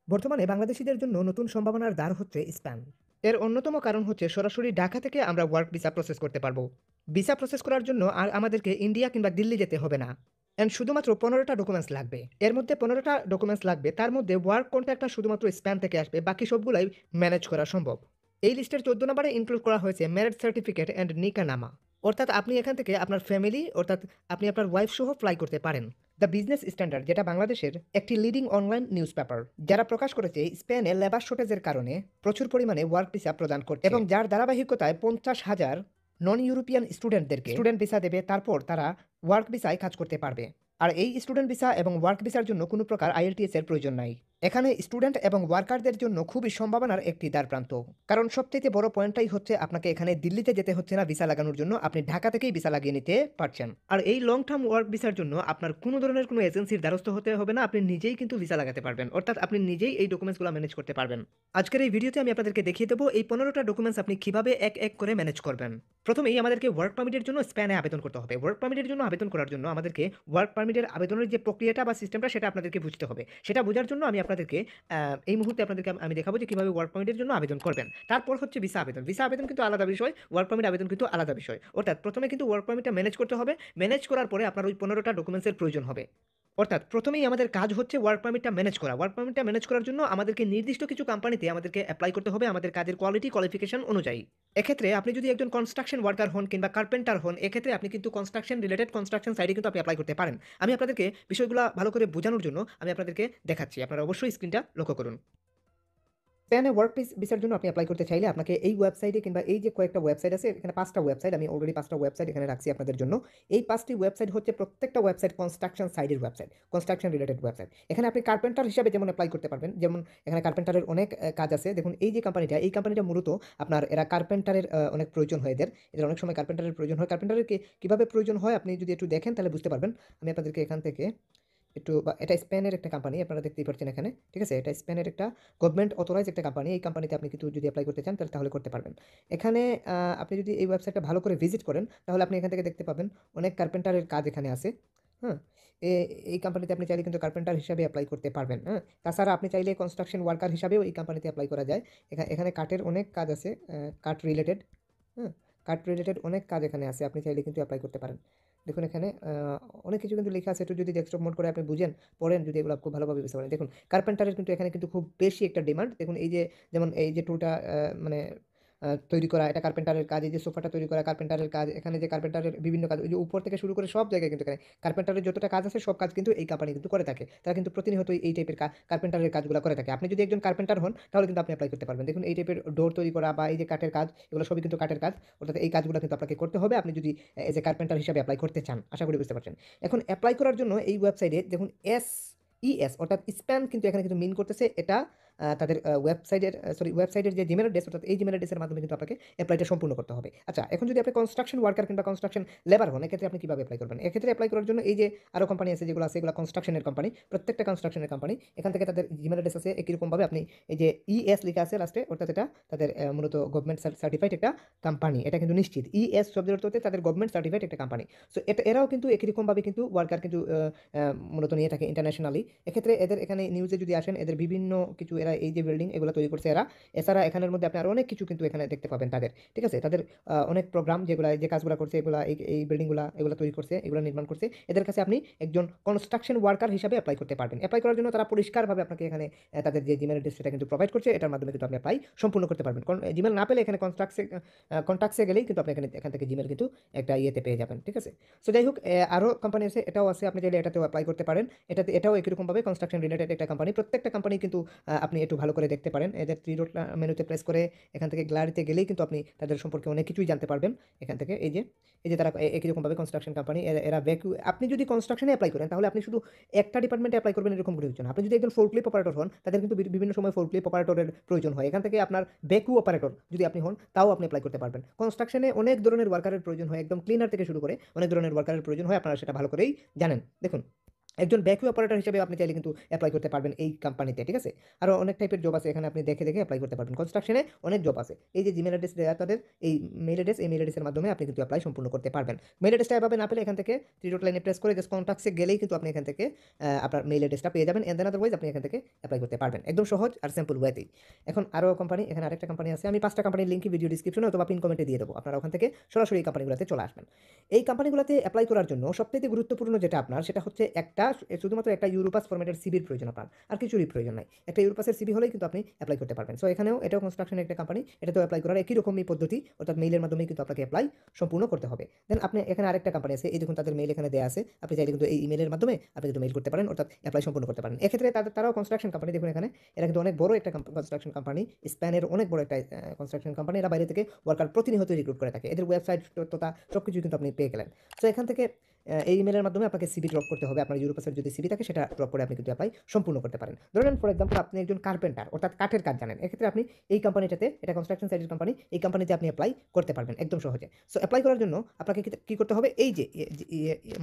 বর্তমানে বাংলাদেশীদের জন্য নতুন সম্ভাবনার দ্বার হচ্ছে স্প্যান। এর অন্যতম কারণ হচ্ছে সরাসরি ঢাকা থেকে আমরা ওয়ার্ক ভিসা প্রসেস করতে পারবো। ভিসা প্রসেস করার জন্য আর আমাদেরকে ইন্ডিয়া কিংবা দিল্লি যেতে হবে না। অ্যান্ড শুধুমাত্র ১৫টা ডকুমেন্টস লাগবে। এর মধ্যে ১৫টা ডকুমেন্টস লাগবে। তার মধ্যে ওয়ার্ক কন্ট্রাক্টটা শুধুমাত্র স্প্যান থেকে আসবে। বাকি সবগুলাই ম্যানেজ করা সম্ভব। এই লিস্টের ১৪ নম্বরে ইনক্লুড করা হয়েছে ম্যারেজ সার্টিফিকেট অ্যান্ড নিকানামা। অর্থাৎ আপনি এখান থেকে আপনার ফ্যামিলি অর্থাৎ আপনি আপনার ওয়াইফ সহ ফ্লাই করতে পারেন। দ্য বিজনেস স্ট্যান্ডার্ড যেটা বাংলাদেশের একটি লিডিং অনলাইন নিউজ পেপার, যারা প্রকাশ করেছে স্পেনে লেবার শর্টেজের কারণে প্রচুর পরিমাণে ওয়ার্ক ভিসা প্রদান করছে এবং যার ধারাবাহিকতায় ৫০,০০০ নন ইউরোপিয়ান স্টুডেন্টদেরকে স্টুডেন্ট ভিসা দেবে, তারপর তারা ওয়ার্ক ভিসায় কাজ করতে পারবে। আর এই স্টুডেন্ট ভিসা এবং ওয়ার্ক ভিসার জন্য কোনো প্রকার আইএলটিএস এর প্রয়োজন নাই। এখানে স্টুডেন্ট এবং ওয়ার্কারদের জন্য খুবই সম্ভাবনার একটি দ্বারপ্রান্ত। কারণ সবথেকে বড় পয়েন্টটাই হচ্ছে আপনাকে এখানে দিল্লিতে যেতে হচ্ছে না ভিসা লাগানোর জন্য, আপনি ঢাকা থেকেই ভিসা লাগিয়ে নিতে পারছেন। আর এই লং টার্ম ওয়ার্ক ভিসার জন্য আপনার কোনো ধরনের কোনো এজেন্সির দ্বারস্থ হতে হবে না, আপনি নিজেই কিন্তু ভিসা লাগাতে পারবেন। অর্থাৎ আপনি নিজেই এই ডকুমেন্টসগুলো ম্যানেজ করতে পারবেন। আজকের এই ভিডিওতে আমি আপনাদেরকে দেখিয়ে দেবো এই ১৫টা ডকুমেন্টস আপনি কিভাবে এক এক করে ম্যানেজ করবেন। প্রথমেই আমাদেরকে ওয়ার্ক পারমিটের জন্য স্প্যানে আবেদন করতে হবে। ওয়ার্ক পারমিটের জন্য আবেদন করার জন্য আমাদেরকে ওয়ার্ক পারমিটের আবেদনের যে প্রক্রিয়াটা বা সিস্টেমটা সেটা আপনাদেরকে বুঝতে হবে। সেটা বোঝার জন্য আমি আপনাদেরকে এই মুহূর্তে আপনাদেরকে আমি দেখাবো যে কিভাবে ওয়ার্ক পারমিটের জন্য আবেদন করবেন। তারপর হচ্ছে ভিসা আবেদন। ভিসা আবেদন কিন্তু আলাদা বিষয়, ওয়ার্ক পারমিট আবেদন কিন্তু আলাদা বিষয়। অর্থাৎ প্রথমে কিন্তু ওয়ার্ক পারমিটটা ম্যানেজ করতে হবে। ম্যানেজ করার পরে আপনার ওই ১৫টা ডকুমেন্টসের প্রয়োজন হবে। অর্থাৎ প্রথমেই আমাদের কাজ হচ্ছে ওয়ার্ক পারমিটটা ম্যানেজ করা। ওয়ার্ক পারমিটটা ম্যানেজ করার জন্য আমাদেরকে নির্দিষ্ট কিছু কোম্পানিতে আমাদেরকে এপ্লাই করতে হবে আমাদের কাজের কোয়ালিটি কোয়ালিফিকেশন অনুযায়ী। এক্ষেত্রে আপনি যদি একজন কনস্ট্রাকশন ওয়ার্কার হন কিংবা কার্পেন্টার হন, এক্ষেত্রে আপনি কিন্তু কনস্ট্রাকশন রিলেটেড কনস্ট্রাকশন সাইটে কিন্তু আপনি এপ্লাই করতে পারেন। আমি আপনাদেরকে বিষয়গুলো ভালো করে বোঝানোর জন্য আমি আপনাদেরকে দেখাচ্ছি। আপনারা অবশ্যই স্ক্রিনটা লক্ষ্য করুন। স্প্যানে ওয়ার্ক ভিসার জন্য আপনি এপ্লাই করতে চাইলে আপনাকে এই ওয়েবসাইটে কিংবা এই যে কয়েকটা ওয়েবসাইট আছে, এখানে ৫টা ওয়েবসাইট, আমি অলরেডি ৫টা ওয়েবসাইট এখানে রাখছি আপনাদের জন্য। এই ৫টি ওয়েবসাইট হচ্ছে প্রত্যেকটা ওয়েবসাইট কনস্ট্রাকশন সাইটের ওয়েবসাইট, কনস্ট্রাকশন রিলেটেড ওয়েবসাইট। এখানে আপনি কার্পেন্টার হিসাবে যেমন এপ্লাই করতে পারবেন, যেমন এখানে কার্পেন্টারের অনেক কাজ আছে। দেখুন এই যে কোম্পানিটা, এই কোম্পানিটা মূলত আপনার এরা কার্পেন্টারের অনেক প্রয়োজন হয় এদের অনেক সময় কার্পেন্টারের প্রয়োজন হয়। কার্পেন্টারের কিভাবে প্রয়োজন হয় আপনি যদি একটু দেখেন তাহলে বুঝতে পারবেন। আমি আপনাদেরকে এখান থেকে একটু বা এটা স্পেনের একটা কোম্পানি আপনারা দেখতেই পাচ্ছেন এখানে। ঠিক আছে? এটা স্পেনের একটা গভর্নমেন্ট অথরাইজড একটা কোম্পানি। এই কোম্পানিতে আপনি কিন্তু যদি এপ্লাই করতে চান তাহলে করতে পারবেন। এখানে আপনি যদি এই ওয়েবসাইটটা ভালো করে ভিজিট করেন তাহলে আপনি এখান থেকে দেখতে পাবেন অনেক কার্পেন্টারের কাজ এখানে আছে। হ্যাঁ? এ এই কোম্পানিতে আপনি চাইলে কিন্তু কার্পেন্টার হিসাবে এপ্লাই করতে পারবেন। হ্যাঁ? তাছাড়া আপনি চাইলে কনস্ট্রাকশন ওয়ার্কার হিসাবেও এই কোম্পানিতে এপ্লাই করা যায়। এখানে কাঠের অনেক কাজ আছে, কাঠ রিলেটেড। হ্যাঁ? কাঠ রিলেটেড অনেক কাজ এখানে আছে। আপনি চাইলে কিন্তু এপ্লাই করতে পারেন। দেখুন এখানে অনেক কিছু কিন্তু লেখা আছে। একটু যদি ডেস্কটপ মোড করে আপনি বুঝেন, পড়েন, যদি এগুলো খুব ভালোভাবে বুঝতে পারেন। দেখুন কার্পেন্টারের কিন্তু এখানে কিন্তু খুব বেশি একটা ডিমান্ড। দেখুন এই যে যেমন এই যে টুলটা মানে তৈরি করা, এটা কার্পেন্টারের কাজ। এই যে সোফাটা তৈরি করা কার্পেন্টারের কাজ। এখানে যে কার্পেন্টারের বিভিন্ন কাজ, ওই যে উপর থেকে শুরু করে সব জায়গায় কিন্তু এখানে কার্পেন্টারের যতটা কাজ আছে সব কাজ কিন্তু এই কোম্পানি কিন্তু করে থাকে। তারা কিন্তু প্রতিনিয়তই এই টাইপের কার্পেন্টারের কাজগুলো করে থাকে। আপনি যদি একজন কার্পেন্টার হন তাহলে কিন্তু আপনি এপ্লাই করতে পারবেন। দেখুন এই টাইপের ডোর তৈরি করা বা এই যে কাঠের কাজ, এগুলো সবই কিন্তু কাঠের কাজ। অর্থাৎ এই কাজগুলো কিন্তু আপনাকে করতে হবে আপনি যদি এজ এ কার্পেন্টার হিসাবে এপ্লাই করতে চান। আশা করি বুঝতে পারছেন। এখন এপ্লাই করার জন্য এই ওয়েবসাইটে দেখুন অর্থাৎ স্প্যান কিন্তু এখানে কিন্তু মিন করতেছে এটা তাদের ওয়েবসাইটের যে জিমেল অ্যাড্রেস, অর্থাৎ এই জিমেল অ্যাড্রেসের মাধ্যমে কিন্তু আপনাকে এপ্লাইটা সম্পূর্ণ করতে হবে। আচ্ছা, এখন যদি আপনি কনস্ট্রাকশন ওয়ার্কার কিংবা কনস্ট্রাকশন লেবার হন, এক্ষেত্রে আপনি কিভাবে এপ্লাই করবেন? এক্ষেত্রে এপ্লাই করার জন্য এই যে আরো কোম্পানি আছে যেগুলো আছে, এগুলো কনস্ট্রাকশনের কোম্পানি, প্রত্যেকটা কনস্ট্রাকশনের কোম্পানি। এখান থেকে তাদের জিমেল অ্যাড্রেস আছে একই রকমভাবে আপনি এই যে লেখা আছে লাস্টে, অর্থাৎ এটা তাদের মূলত গভর্নমেন্ট সার্টিফাইড একটা কোম্পানি। এটা কিন্তু নিশ্চিত। শব্দের অর্থ হচ্ছে তাদের গভর্নমেন্ট সার্টিফাইড একটা কোম্পানি। সো এরাও কিন্তু একই রকমভাবে কিন্তু ওয়ার্কার কিন্তু মূলত নিয়ে থাকে ইন্টারন্যাশনালি। এক্ষেত্রে এদের এখানে নিউজে যদি আসেন, এদের বিভিন্ন কিছু, এরা এই যে বিল্ডিং এগুলো তৈরি করছে এরা। এছাড়া এখানের মধ্যে আপনি আরো অনেক কিছু কিন্তু এখানে দেখতে পাবেন তাদের। ঠিক আছে? তাদের অনেক প্রোগ্রাম যেগুলা যে কাজগুলো করছে, এগুলা এই বিল্ডিংগুলা এগুলো তৈরি করছে, এগুলো নির্মাণ করছে। এদের কাছে আপনি একজন কনস্ট্রাকশন ওয়ার্কার হিসাবে এপ্লাই করতে পারবেন। এপ্লাই করার জন্য তারা পরিষ্কারভাবে আপনাকে এখানে তাদের যে জিমেল অ্যাড্রেস সেটা কিন্তু প্রোভাইড করছে। এটার মাধ্যমে কিন্তু আপনি অ্যাপ্লাই সম্পূর্ণ করতে পারবেন। জিমেল না পেলে এখানে কন্ট্যাক্টসে গেলেই কিন্তু আপনি এখান থেকে জিমেল কিন্তু একটা ইয়েতে পেয়ে যাবেন। ঠিক আছে? সো যাই হোক, আরও কোম্পানি আছে, এটাও আছে, আপনি চাইলে এটাতেও অ্যাপ্লাই করতে পারেন। এটাও একই রকমভাবে কনস্ট্রাকশন রিলেটেড একটা কোম্পানি। প্রত্যেকটা কোম্পানি কিন্তু আপনি একটু ভালো করে দেখতে পারেন। এদের থ্রি ডট মেনুতে প্রেস করে এখান থেকে গ্যালারিতে গেলেই কিন্তু আপনি তাদের সম্পর্কে অনেক কিছুই জানতে পারবেন। এখান থেকে এই যে তারা একই রকমভাবে কনস্ট্রাকশন কোম্পানি, এরা আপনি যদি কনস্ট্রাকশনে অ্যাপ্লাই করেন তাহলে আপনি শুধু একটা ডিপার্টমেন্টে অ্যাপ্লাই করবেন এরকম কোনো কিছু না। আপনি যদি একজন ফোর্কলিফট অপারেটর হন, তাদের কিন্তু বিভিন্ন সময় ফোর্কলিফট অপারেটরের প্রয়োজন হয়। এখান থেকে আপনার ব্যাকু অপারেটর যদি আপনি হন, তাও আপনি অ্যাপ্লাই করতে পারবেন। কনস্ট্রাকশনে অনেক ধরনের ওয়ার্কারের প্রয়োজন হয়, একদম ক্লিনার থেকে শুরু করে অনেক ধরনের ওয়ার্কারের প্রয়োজন হয়। আপনারা সেটা ভালো করেই জানেন। দেখুন একজন ভ্যাকুয়াম অপারেটর হিসেবে আপনি চাইলে কিন্তু এপ্লাই করতে পারবেন এই কোম্পানিতে, ঠিক আছে? আরো অনেক টাইপের জব আছে এখানে আপনি দেখে এপ্লাই করতে পারবেন। কনস্ট্রাকশনে অনেক জব আছে। এই যে জিমেইল অ্যাড্রেস দেয়া তাদের এই মেইল অ্যাড্রেস, এই মেইল অ্যাড্রেসের মাধ্যমে আপনি কিন্তু এপ্লাই সম্পূর্ণ করতে পারবেন। মেইল অ্যাড্রেসটা এভাবে না পেলে এখান থেকে 3 ডট লাইনে প্রেস করে জাস্ট কনট্যাক্টস এ গেলেই কিন্তু আপনি এখান থেকে আপনার মেইল অ্যাড্রেসটা পেয়ে যাবেন। এন্ড দেন আদারওয়াইজ আপনি এখান থেকে এপ্লাই করতে পারবেন। একদম সহজ আর সিম্পল ওয়েতেই। এখন আরো কোম্পানি, এখানে আরেকটা কোম্পানি আছে। আমি 5 টা কোম্পানির লিংকই ভিডিও ডেসক্রিপশনে অথবা পিন কমেন্টে দিয়ে দেবো। আপনারা ওখান থেকে সরাসরি এই কোম্পানিগুলোতে চলে আসবেন। এই কোম্পানিগুলোতে এপ্লাই করার জন্য সবথেকে গুরুত্বপূর্ণ যেটা আপনার সেটা হচ্ছে শুধুমাত্র একটা ইউরোপাস ফরম্যাটের সিভির প্রয়োজন আপনার। আর কিছুরই প্রয়োজন নাই। একটা ইউরোপাসের সিভি হলেই কিন্তু আপনি এপ্লাই করতে পারবেন। সো এটাও কনস্ট্রাকশনের একটা কোম্পানি। এটাতেও এপ্লাই করার একই রকমই পদ্ধতি, অর্থাৎ মেইলের মাধ্যমেই কিন্তু আপনাকে এপ্লাই সম্পূর্ণ করতে হবে। দেন আপনি এখানে আরেকটা কোম্পানি আছে। এই দেখুন তাদের মেইল এখানে দেয়া আছে। আপনি চাইলে কিন্তু এই ইমেইলের মাধ্যমে আপনি কিন্তু মেইল করতে পারেন, অর্থাৎ এপ্লাই সম্পূর্ণ করতে পারেন। এক্ষেত্রে তারাও কনস্ট্রাকশন কোম্পানি, দেখুন এখানে এরা কিন্তু অনেক বড় একটা কনস্ট্রাকশন কোম্পানি। স্পেনের অনেক বড় একটা কনস্ট্রাকশন কোম্পানি। এরা বাইরে থেকে ওয়ার্কার প্রতিনিয়ত রিক্রুট করে থাকে। এদের ওয়েবসাইট তথা সবকিছু কিন্তু আপনি পেয়ে গেলেন। সো এখান থেকে এই ইমেইলের মাধ্যমে আপনাকে সিভি ড্রপ করতে হবে। আপনার ইউরোপাসের যদি সিভি থাকে সেটা ড্রপ করে আপনি কিন্তু এপ্লাই সম্পূর্ণ করতে পারেন। ধরেন ফর এক্সাম্পল আপনি একজন কার্পেন্টার, অর্থাৎ কাঠের কাজ জানেন। এক্ষেত্রে আপনি এই কোম্পানিটাতে, এটা কনস্ট্রাকশন সাইটের কোম্পানি, এই কোম্পানিতে আপনি এপ্লাই করতে পারবেন একদম সহজে। সো এপ্লাই করার জন্য আপনাকে কি করতে হবে? এই যে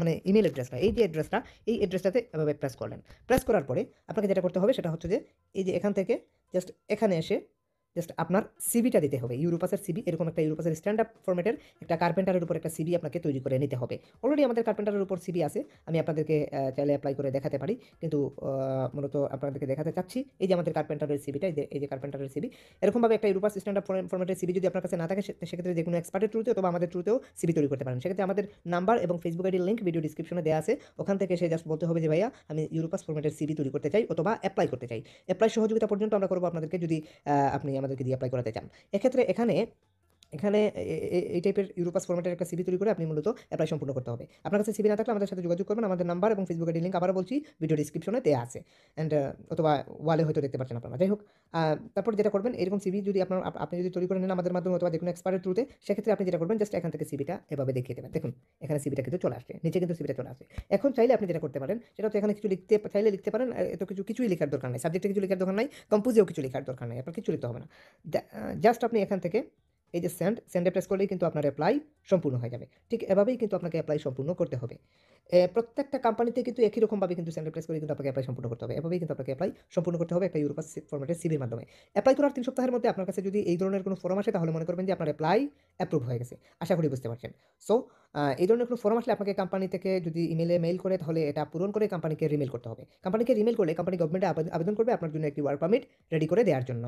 মানে ইমেইল অ্যাড্রেসটা, এই যে অ্যাড্রেসটা, এই অ্যাড্রেসটাতে এভাবে প্রেস করলেন। প্রেস করার পরে আপনাকে যেটা করতে হবে সেটা হচ্ছে যে এই যে এখান থেকে জাস্ট এখানে এসে জাস্ট আপনার সিভিটা দিতে হবে। ইউরোপাসের সিভি, এরকম একটা ইউরোপাসের স্ট্যান্ডার্ড ফরম্যাটের একটা কার্পেন্টারের উপর একটা সিভি আপনাকে তৈরি করে নিতে হবে। অলরেডি আমাদের কার্পেন্টারের উপর সিভি আছে। আমি আপনাদেরকে চাইলে অ্যাপ্লাই করে দেখাতে পারি। কিন্তু মূলত আপনাদেরকে দেখাতে চাচ্ছি এই যে আমাদের কার্পেন্টারের সিভিটা, এই যে কার্পেন্টারের সিভি। এরকমভাবে একটা ইউরোপাস স্ট্যান্ডার্ড ফরম্যাটের সিভি যদি আপনার কাছে না থাকে সেক্ষেত্রে যেকোনো এক্সপার্টের থ্রুতে অথবা আমাদের থ্রুতেও সিভি তৈরি করতে পারেন। সেক্ষেত্রে আমাদের নাম্বার এবং ফেসবুক আইডির লিঙ্ক ভিডিও ডিসক্রিপশনে দেওয়া আছে। ওখান থেকে সে জাস্ট বলতে হবে যে ভাইয়া আমি ইউরোপাস ফরম্যাটের সিভি তৈরি করতে চাই অথবা অ্যাপ্লাই করতে চাই। অ্যাপ্লাই সহযোগিতা পর্যন্ত আমরা করবো আপনাদেরকে, যদি আপনি আমাদেরকে দিয়ে অ্যাপ্লাই করাতে চান। এক্ষেত্রে এখানে এখানে এই টাইপের ইউরোপাস ফরম্যাটের একটা সিভি তৈরি করে আপনি মূলত অ্যাপ্লাই সম্পূর্ণ করতে হবে। আপনার কাছে সিভি না থাকলে আমাদের সাথে যোগাযোগ করবেন। আমাদের নাম্বার এবং ফেসবুক আইডি লিঙ্ক আবারও বলছি ভিডিও ডিসক্রিপশনে দেওয়া আছে। অ্যান্ড অথবা ওয়ালে হয়তো দেখতে পাচ্ছেন আপনারা। যাই হোক, তারপর যেটা করবেন, এরকম সিভি যদি আপনি যদি তৈরি করে নেন আমাদের মাধ্যমে অথবা যেকোনো এক্সপার্টের থ্রুতে, সেক্ষেত্রে আপনি যেটা করবেন জাস্ট এখান থেকে সিভিটা এভাবে দেখিয়ে দেবেন। দেখুন এখানে সিভিটা কিন্তু চলে আসছে, নিচে কিন্তু সিভিটা চলে আসছে। এখন চাইলে আপনি যেটা করতে পারেন সেটা হচ্ছে এখানে কিছু চাইলে লিখতে পারেন। এত কিছুই লেখার দরকার নাই, সাবজেক্টে কিছু লেখার দরকার নাই, কম্পোজেও কিছু লেখার দরকার নাই, আপনার কিছু লিখতে হবে না। জাস্ট আপনি এখান থেকে এই যে সেন্ডে প্রেস করলেই কিন্তু আপনার অ্যাপ্লাই সম্পূর্ণ হয়ে যাবে। ঠিক এভাবেই কিন্তু আপনাকে অ্যাপ্লাই সম্পূর্ণ করতে হবে। প্রত্যেকটা কোম্পানিতে কিন্তু একই রকমভাবে কিন্তু সেন্ডে প্রেস করে কিন্তু আপনাকে অ্যাপ্লাই সম্পূর্ণ করতে হবে। এভাবেই কিন্তু আপনাকে অ্যাপ্লাই সম্পূর্ণ করতে হবে একটা ইউরোপাস ফরম্যাটের সিভির মাধ্যমে। অ্যাপ্লাই করার 3 সপ্তাহের মধ্যে আপনার কাছে যদি এই ধরনের কোনো ফর্ম আসে তাহলে মনে করবেন যে আপনার অ্যাপ্লাই অ্যাপ্রুভ হয়ে গেছে। আশা করি বুঝতে পারছেন। সো এই ধরনের কোনো ফর্ম আসলে আপনাকে কোম্পানি থেকে যদি ইমেইলে মেইল করে তাহলে এটা পূরণ করে কোম্পানিকে রিমেইল করতে হবে। কোম্পানিকে রিমেইল করলে কোম্পানি গভর্নমেন্টে আবেদন করবে আপনার জন্য একটি ওয়ার্ক পারমিট রেডি করে দেওয়ার জন্য।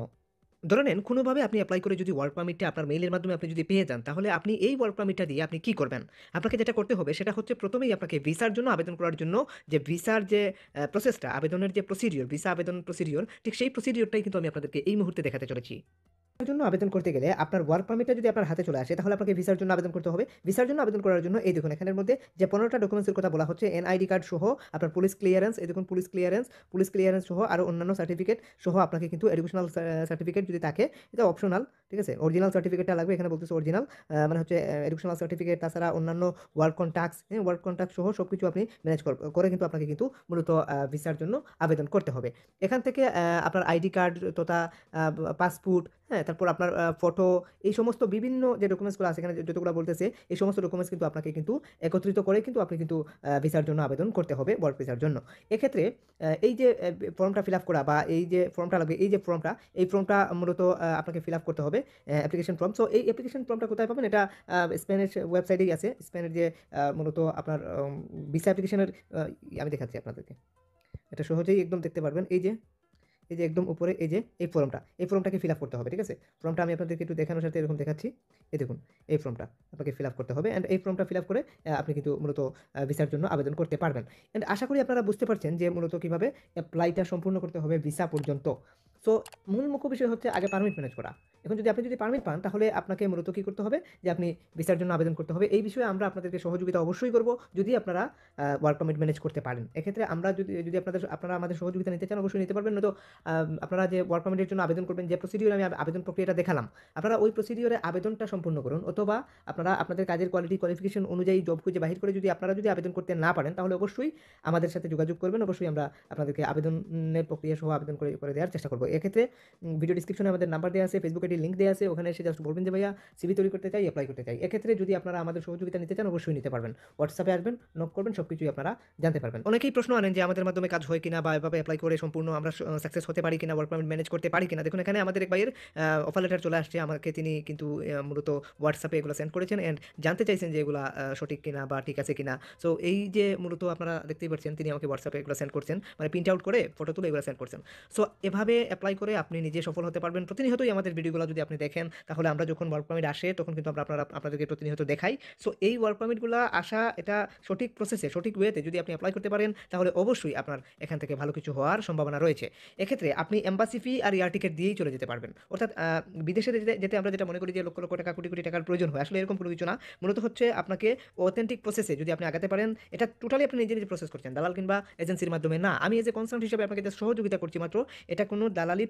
ধরে নেন কোনোভাবে আপনি এপ্লাই করে যদি ওয়ার্ক পারমিটটা আপনার মেইলের মাধ্যমে আপনি যদি পেয়ে যান, তাহলে আপনি এই ওয়ার্ক পারমিটটা দিয়ে আপনি কি করবেন? আপনাকে যেটা করতে হবে সেটা হচ্ছে প্রথমেই আপনাকে ভিসার জন্য আবেদন করার জন্য যে ভিসার যে প্রসেসটা, আবেদনের যে প্রসিডিওর, ভিসা আবেদন প্রসিডিওর, ঠিক সেই প্রসিডিওরটাই কিন্তু আমি আপনাদেরকে এই মুহূর্তে দেখাতে চলেছি। ভিসার জন্য আবেদন করতে গেলে আপনার ওয়ার্ক পারমিটটা যদি আপনার হাতে চলে আসে তাহলে আপনাকে ভিসার জন্য আবেদন করতে হবে। ভিসার জন্য আবেদন করার জন্য এই দেখুন এখানের মধ্যে যে 15টা ডকুমেন্টসের কথা বলা হচ্ছে, এনআইডি কার্ড সহ আপনার পুলিশ ক্লিয়ারেন্স, এই দেখুন পুলিশ ক্লিয়ারেন্স সহ আরও অন্যান্য সার্টিফিকেট সহ আপনাকে কিন্তু এডুকেশনাল সার্টিফিকেট যদি থাকে এটা অপশনাল, ঠিক আছে? অরিজিনাল সার্টিফিকেটটা লাগবে, এখানে বলতেছে অরিজিনাল, মানে হচ্ছে এডুকেশনাল সার্টিফিকেট, তাছাড়া অন্যান্য ওয়ার্ক কন্ট্যাক্ট সহ সব কিছু আপনি ম্যানেজ করে কিন্তু আপনাকে কিন্তু মূলত ভিসার জন্য আবেদন করতে হবে। এখান থেকে আপনার আইডি কার্ড তথা পাসপোর্ট, হ্যাঁ? তারপর আপনার ফটো, এই সমস্ত বিভিন্ন যে ডকুমেন্টসগুলো আছে এখানে যতগুলো বলতেছে, এই সমস্ত ডকুমেন্টস কিন্তু আপনাকে কিন্তু একত্রিত করে কিন্তু আপনি কিন্তু ভিসার জন্য আবেদন করতে হবে, ওয়ার্ক ভিসার জন্য। এক্ষেত্রে এই যে ফর্মটা ফিল আপ করা বা এই যে ফর্মটা লাগবে, এই ফর্মটা মূলত আপনাকে ফিল আপ করতে হবে, অ্যাপ্লিকেশন ফর্ম। সো এই অ্যাপ্লিকেশন ফর্মটা কোথায় পাবেন? এটা স্পেনের ওয়েবসাইটেই আছে। স্পেনের যে মূলত আপনার ভিসা অ্যাপ্লিকেশনের আমি দেখাচ্ছি আপনাদেরকে। এটা সহজেই একদম দেখতে পারবেন। এই যে একদম উপরে এই যে এই ফর্মটাকে ফিল আপ করতে হবে, ঠিক আছে? ফর্মটা আমি আপনাদেরকে একটু দেখানোর সাথে এরকম দেখাচ্ছি। এই দেখুন এই ফর্মটা আপনাকে ফিল আপ করতে হবে, অ্যান্ড এই ফর্মটা ফিল আপ করে আপনি কিন্তু মূলত ভিসার জন্য আবেদন করতে পারবেন। অ্যান্ড আশা করি আপনারা বুঝতে পারছেন যে মূলত কীভাবে অ্যাপ্লাইটা সম্পূর্ণ করতে হবে ভিসা পর্যন্ত। সো মূল মুখ্য বিষয় হচ্ছে আগে পারমিট ম্যানেজ করা। এখন আপনি যদি পারমিট পান তাহলে আপনাকে মূলত কী করতে হবে, যে আপনি ভিসার জন্য আবেদন করতে হবে। এই বিষয়ে আমরা আপনাদেরকে সহযোগিতা অবশ্যই করব যদি আপনারা ওয়ার্ক পারমিট ম্যানেজ করতে পারেন। এক্ষেত্রে আমরা যদি আপনারা আমাদের সহযোগিতা নিতে চান অবশ্যই নিতে পারবেন। নয়তো আপনারা যে ওয়ার্ক পারমিটের জন্য আবেদন করবেন, যে প্রসিডিওরে আমি আবেদন প্রক্রিয়াটা দেখালাম, আপনারা ওই প্রসিডিওরে আবেদনটা সম্পূর্ণ করুন, অথবা আপনারা আপনাদের কাজের কোয়ালিফিকেশন অনুযায়ী জব খুঁজে বাহির করে আপনারা যদি আবেদন করতে না পারেন তাহলে অবশ্যই আমাদের সাথে যোগাযোগ করবেন। অবশ্যই আমরা আপনাদেরকে আবেদনের প্রক্রিয়া সহ আবেদন করে দেওয়ার চেষ্টা করব। এক্ষেত্রে ভিডিও ডিসক্রিপশনে আমাদের নাম্বার দেওয়া আছে, ফেসবুক আইডির লিঙ্ক দেওয়া আছে। ওখানে এসে জাস্ট বলবেন যে, "ভাইয়া সিভি তৈরি করতে চাই, এপ্লাই করতে চাই।" এক্ষেত্রে যদি আপনারা আমাদের সহযোগিতা নিতে চান অবশ্যই নিতে পারবেন। হোয়াটসঅ্যাপে আসবেন, নক করবেন, সবকিছুই আপনারা জানতে পারবেন। অনেকেই প্রশ্ন আনেন যে আমাদের মাধ্যমে কাজ হয় কিনা বা এভাবে এপ্লাই করে সম্পূর্ণ আমরা সাকসেস হতে পারি কিনা, ওয়ার্ক পারমিট ম্যানেজ করতে পারি কিনা। দেখুন এখানে আমাদের এক ভাইয়ের অফার লেটার চলে আসছে। আমাকে তিনি কিন্তু মূলত হোয়াটসঅ্যাপে এগুলো সেন্ড করেছেন অ্যান্ড জানতে চাইছেন যে এগুলা সঠিক কিনা বা ঠিক আছে কিনা। সো এই যে মূলত আপনারা দেখতেই পাচ্ছেন তিনি আমাকে হোয়াটসঅ্যাপে এগুলো সেন্ড করছেন। মানে প্রিন্ট আউট করে ফটো তুলে এগুলো সেন্ড করছেন। সো এভাবে এপ্লাই করে আপনি নিজে সফল হতে পারবেন। প্রতিনিয়তই আমাদের ভিডিওগুলো যদি আপনি দেখেন তাহলে আমরা যখন ওয়ার্ক পারমিট আসে তখন কিন্তু আমরা আপনাদেরকে প্রতিনিয়ত দেখাই। সো এই ওয়ার্ক পারমিটগুলা আসা এটা সঠিক প্রসেসে, সঠিক ওয়েতে যদি আপনি এপ্লাই করতে পারেন তাহলে অবশ্যই আপনার এখান থেকে ভালো কিছু হওয়ার সম্ভাবনা রয়েছে। এক্ষেত্রে আপনি এম্বাসি ফি আর এয়ার টিকেট দিয়েই চলে যেতে পারবেন। অর্থাৎ বিদেশে যেতে আমরা যেটা মনে করি যে লক্ষ, লক্ষ টাকা, কোটি, কোটি টাকার প্রয়োজন হয়। আসলে এরকম কোনো কিছু না। মূলত হচ্ছে আপনাকে অথেন্টিক প্রসেসে যদি আপনি আগাতে পারেন, এটা টোটালি আপনি নিজে প্রসেস করছেন। দালাল কিংবা এজেন্সির মাধ্যমে না। আমি এজ এ কনসাল্ট হিসেবে আপনাকে জাস্ট সহযোগিতা করছি মাত্র। এটা কোনো দালালি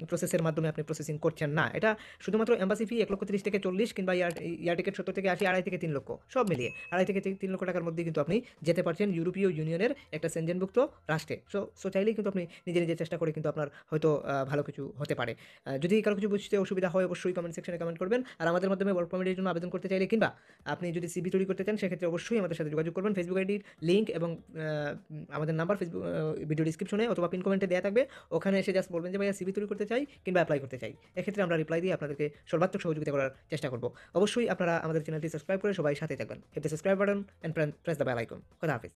প্রসেসের মাধ্যমে আপনি প্রসেসিং করছেন না। এটা শুধুমাত্র এম্বাসি ফি ১,৩০,০০০ থেকে ৪০ কিংবা এয়ার টিকেট ৭০ থেকে ৮০, ২.৫ থেকে ৩ লক্ষ সব মিলিয়ে ২.৫ থেকে ৩ লক্ষ টাকার মধ্যে কিন্তু আপনি যেতে পারছেন ইউরোপীয় ইউনিয়নের একটা সেনজেনভুক্ত রাষ্ট্রে। সো চাইলেই কিন্তু আপনি নিজে চেষ্টা করে কিন্তু আপনার হয়তো ভালো কিছু হতে পারে। যদি কারো কিছু বুঝতে অসুবিধা হয় অবশ্যই কমেন্ট সেকশনে কমেন্ট করবেন। আর আমাদের মাধ্যমে ওয়ার্ক পারমিটের জন্য আবেদন করতে চাইলে কিংবা আপনি যদি সিভি তৈরি করতে চান সেক্ষেত্রে অবশ্যই আমাদের সাথে যোগাযোগ করবেন। ফেসবুক আইডির লিঙ্ক এবং আমাদের নাম্বার ভিডিও ডিসক্রিপশনে অথবা পিন কমেন্টে দেয়া থাকবে। ওখানে এসে জাস্ট বলবেন যে ভাইয়া সিভি তৈরি করতে চাই কিংবা এপ্লাই করতে চাই। এক্ষেত্রে আমরা রিপ্লাই দিয়ে আপনাদেরকে সর্বাত্মক সহযোগিতা করার চেষ্টা করব। অবশ্যই আপনারা আমাদের চ্যানেলটি সাবস্ক্রাইব করে সবাই সাথেই থাকবেন। Hit the subscribe button and press the bell icon. খোদা হাফেজ।